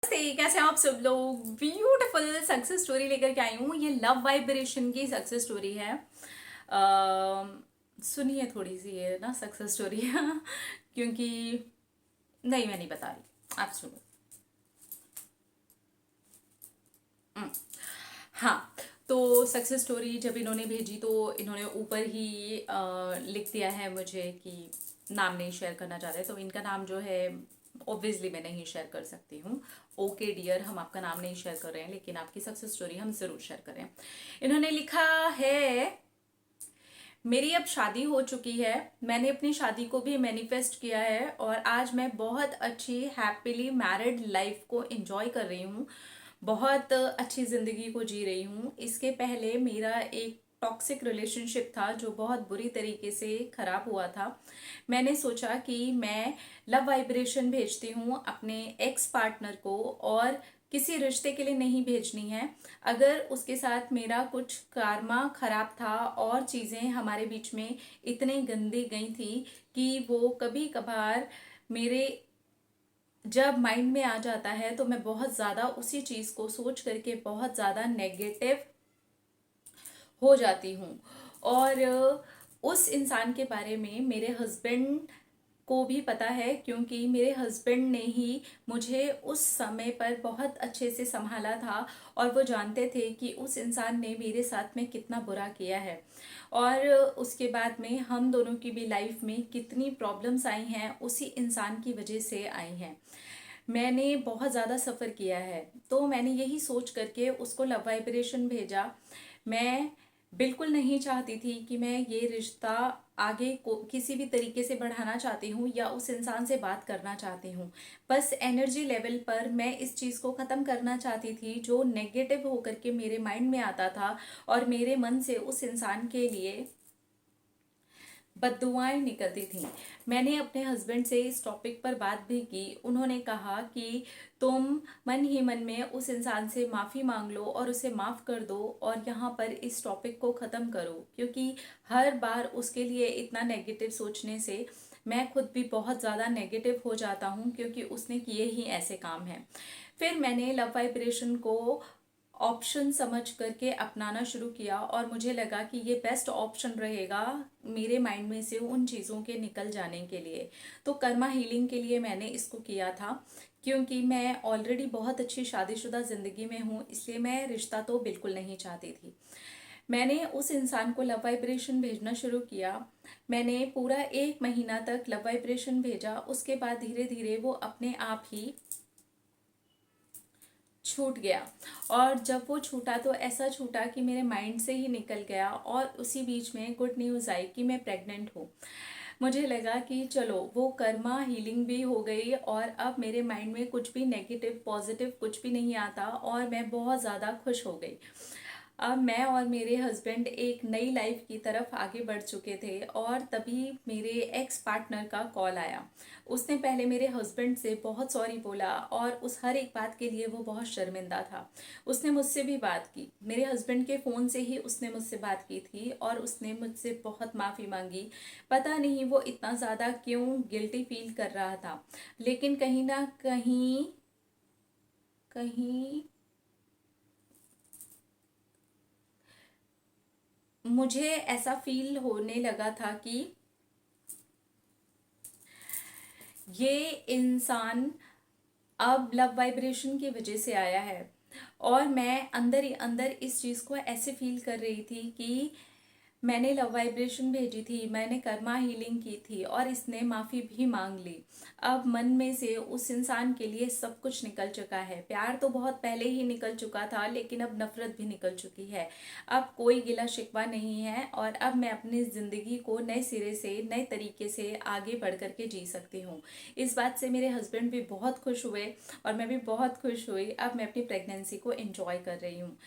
कैसे हैं आप सब लोग। ब्यूटीफुल सक्सेस स्टोरी लेकर के आई हूँ। ये लव वाइब्रेशन की सक्सेस स्टोरी है। सुनिए थोड़ी सी ये ना सक्सेस स्टोरी क्योंकि नहीं, मैं नहीं बता रही, आप सुनो। हम्म, हाँ। तो सक्सेस स्टोरी जब इन्होंने भेजी तो इन्होंने ऊपर ही लिख दिया है मुझे कि नाम नहीं शेयर करना चाह रहे। तो इनका नाम जो है ऑब्वियसली मैं नहीं शेयर कर सकती हूँ। ओके डियर, हम आपका नाम नहीं शेयर कर रहे हैं, लेकिन आपकी सक्सेस स्टोरी हम जरूर शेयर करें। इन्होंने लिखा है, मेरी अब शादी हो चुकी है। मैंने अपनी शादी को भी मैनिफेस्ट किया है और आज मैं बहुत अच्छी हैप्पीली मैरिड लाइफ को एंजॉय कर रही हूँ। बहुत अच्छी जिंदगी को जी रही हूँ। इसके पहले मेरा एक टॉक्सिक रिलेशनशिप था जो बहुत बुरी तरीके से खराब हुआ था। मैंने सोचा कि मैं लव वाइब्रेशन भेजती हूँ अपने एक्स पार्टनर को, और किसी रिश्ते के लिए नहीं भेजनी है। अगर उसके साथ मेरा कुछ कारमा खराब था और चीज़ें हमारे बीच में इतनी गंदी गई थी कि वो कभी कभार मेरे जब माइंड में आ जाता है तो मैं बहुत ज़्यादा उसी चीज़ को सोच करके बहुत ज़्यादा नेगेटिव हो जाती हूँ। और उस इंसान के बारे में मेरे हस्बैंड को भी पता है, क्योंकि मेरे हस्बैंड ने ही मुझे उस समय पर बहुत अच्छे से संभाला था और वो जानते थे कि उस इंसान ने मेरे साथ में कितना बुरा किया है। और उसके बाद में हम दोनों की भी लाइफ में कितनी प्रॉब्लम्स आई हैं उसी इंसान की वजह से आई हैं। मैंने बहुत ज़्यादा सफ़र किया है, तो मैंने यही सोच करके उसको लव वाइब्रेशन भेजा। मैं बिल्कुल नहीं चाहती थी कि मैं ये रिश्ता आगे को किसी भी तरीके से बढ़ाना चाहती हूँ या उस इंसान से बात करना चाहती हूँ। बस एनर्जी लेवल पर मैं इस चीज़ को ख़त्म करना चाहती थी जो नेगेटिव होकर के मेरे माइंड में आता था और मेरे मन से उस इंसान के लिए बददुआएं निकलती थीं। मैंने अपने हस्बैंड से इस टॉपिक पर बात भी की। उन्होंने कहा कि तुम मन ही मन में उस इंसान से माफ़ी मांग लो और उसे माफ़ कर दो और यहाँ पर इस टॉपिक को ख़त्म करो, क्योंकि हर बार उसके लिए इतना नेगेटिव सोचने से मैं खुद भी बहुत ज़्यादा नेगेटिव हो जाता हूँ, क्योंकि उसने किए ही ऐसे काम हैं। फिर मैंने लव वाइब्रेशन को ऑप्शन समझ करके अपनाना शुरू किया और मुझे लगा कि ये बेस्ट ऑप्शन रहेगा मेरे माइंड में से उन चीज़ों के निकल जाने के लिए। तो कर्मा हीलिंग के लिए मैंने इसको किया था, क्योंकि मैं ऑलरेडी बहुत अच्छी शादीशुदा ज़िंदगी में हूँ, इसलिए मैं रिश्ता तो बिल्कुल नहीं चाहती थी। मैंने उस इंसान को लव वाइब्रेशन भेजना शुरू किया। मैंने पूरा 1 महीना तक लव वाइब्रेशन भेजा। उसके बाद धीरे धीरे वो अपने आप ही छूट गया। और जब वो छूटा तो ऐसा छूटा कि मेरे माइंड से ही निकल गया, और उसी बीच में गुड न्यूज़ आई कि मैं प्रेग्नेंट हूँ। मुझे लगा कि चलो वो कर्मा हीलिंग भी हो गई और अब मेरे माइंड में कुछ भी नेगेटिव पॉजिटिव कुछ भी नहीं आता और मैं बहुत ज़्यादा खुश हो गई। अब मैं और मेरे हस्बैंड एक नई लाइफ की तरफ आगे बढ़ चुके थे, और तभी मेरे एक्स पार्टनर का कॉल आया। उसने पहले मेरे हस्बैंड से बहुत सॉरी बोला और उस हर एक बात के लिए वो बहुत शर्मिंदा था। उसने मुझसे भी बात की, मेरे हस्बैंड के फ़ोन से ही उसने मुझसे बात की थी और उसने मुझसे बहुत माफ़ी मांगी। पता नहीं वो इतना ज़्यादा क्यों गिल्टी फील कर रहा था, लेकिन कहीं ना कहीं कहीं मुझे ऐसा फील होने लगा था कि ये इंसान अब लव वाइब्रेशन की वजह से आया है। और मैं अंदर ही अंदर इस चीज़ को ऐसे फील कर रही थी कि मैंने लव वाइब्रेशन भेजी थी, मैंने कर्मा हीलिंग की थी और इसने माफ़ी भी मांग ली। अब मन में से उस इंसान के लिए सब कुछ निकल चुका है। प्यार तो बहुत पहले ही निकल चुका था, लेकिन अब नफरत भी निकल चुकी है। अब कोई गिला शिकवा नहीं है और अब मैं अपनी ज़िंदगी को नए सिरे से नए तरीके से आगे बढ़ करके जी सकती हूँ। इस बात से मेरे हस्बैंड भी बहुत खुश हुए और मैं भी बहुत खुश हुई। अब मैं अपनी प्रेगनेंसी को एंजॉय कर रही हूँ।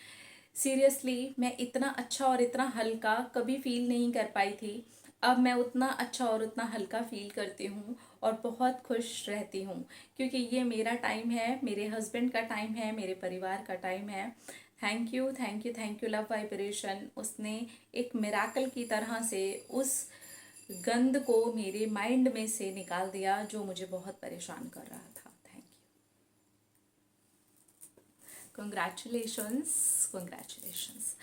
सीरियसली मैं इतना अच्छा और इतना हल्का कभी फील नहीं कर पाई थी। अब मैं उतना अच्छा और उतना हल्का फील करती हूँ और बहुत खुश रहती हूँ, क्योंकि ये मेरा टाइम है, मेरे हस्बैंड का टाइम है, मेरे परिवार का टाइम है। Thank you, thank you, thank you love vibration. उसने एक मिराकल की तरह से उस गंद को मेरे माइंड में से निकाल दिया जो मुझे बहुत परेशान कर रहा था। Thank you. Congratulations, congratulations.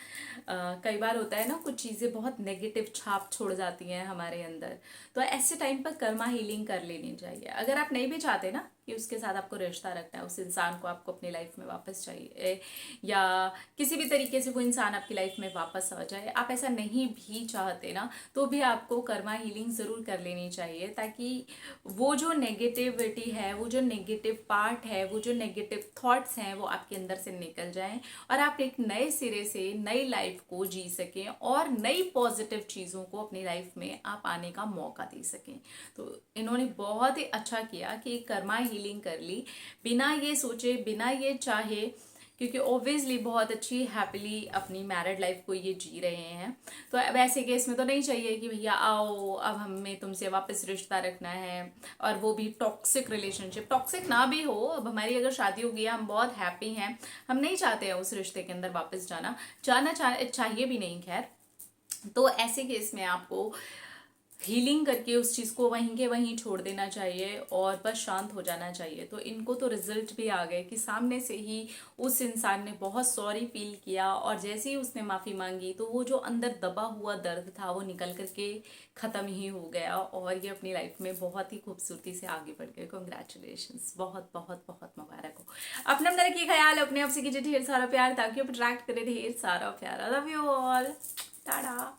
कई बार होता है ना, कुछ चीज़ें बहुत नेगेटिव छाप छोड़ जाती हैं हमारे अंदर, तो ऐसे टाइम पर कर्मा हीलिंग कर लेनी चाहिए। अगर आप नहीं भी चाहते ना कि उसके साथ आपको रिश्ता रखना है, उस इंसान को आपको अपनी लाइफ में वापस चाहिए, या किसी भी तरीके से वो इंसान आपकी लाइफ में वापस आ जाए, आप ऐसा नहीं भी चाहते ना, तो भी आपको कर्मा हीलिंग ज़रूर कर लेनी चाहिए, ताकि वो जो नेगेटिविटी है, वो जो नेगेटिव पार्ट है, वो जो नेगेटिव थॉट्स हैं, वो आपके अंदर से निकल जाएं और आप एक नए सिरे से नई लाइफ को जी सकें और नई पॉजिटिव चीज़ों को अपनी लाइफ में आप आने का मौका दे सकें। तो इन्होंने बहुत ही अच्छा किया कि कर्मा हीलिंग कर ली, बिना ये सोचे, बिना ये चाहे, क्योंकि ऑब्वियसली बहुत अच्छी हैप्पीली अपनी मैरिड लाइफ को ये जी रहे हैं। तो अब ऐसे केस में तो नहीं चाहिए कि भैया आओ अब हमें तुमसे वापस रिश्ता रखना है, और वो भी टॉक्सिक रिलेशनशिप। टॉक्सिक ना भी हो, अब हमारी अगर शादी हो गई है, हम बहुत हैप्पी हैं, हम नहीं चाहते हैं उस रिश्ते के अंदर वापस जाना चाहिए भी नहीं, खैर। तो ऐसे केस में आपको हीलिंग करके उस चीज़ को वहीं के वहीं छोड़ देना चाहिए और बस शांत हो जाना चाहिए। तो इनको तो रिजल्ट भी आ गए कि सामने से ही उस इंसान ने बहुत सॉरी फील किया, और जैसे ही उसने माफ़ी मांगी तो वो जो अंदर दबा हुआ दर्द था वो निकल करके ख़त्म ही हो गया, और ये अपनी लाइफ में बहुत ही खूबसूरती से आगे बढ़ गए। कॉन्ग्रेचुलेशंस, बहुत बहुत बहुत मुबारक हो। अपने अंदर रखिए ख्याल, अपने आप से कीजिए ढेर सारा प्यार, ताकि आप अट्रैक्ट करें ढेर सारा प्यार। Love you all, Tata.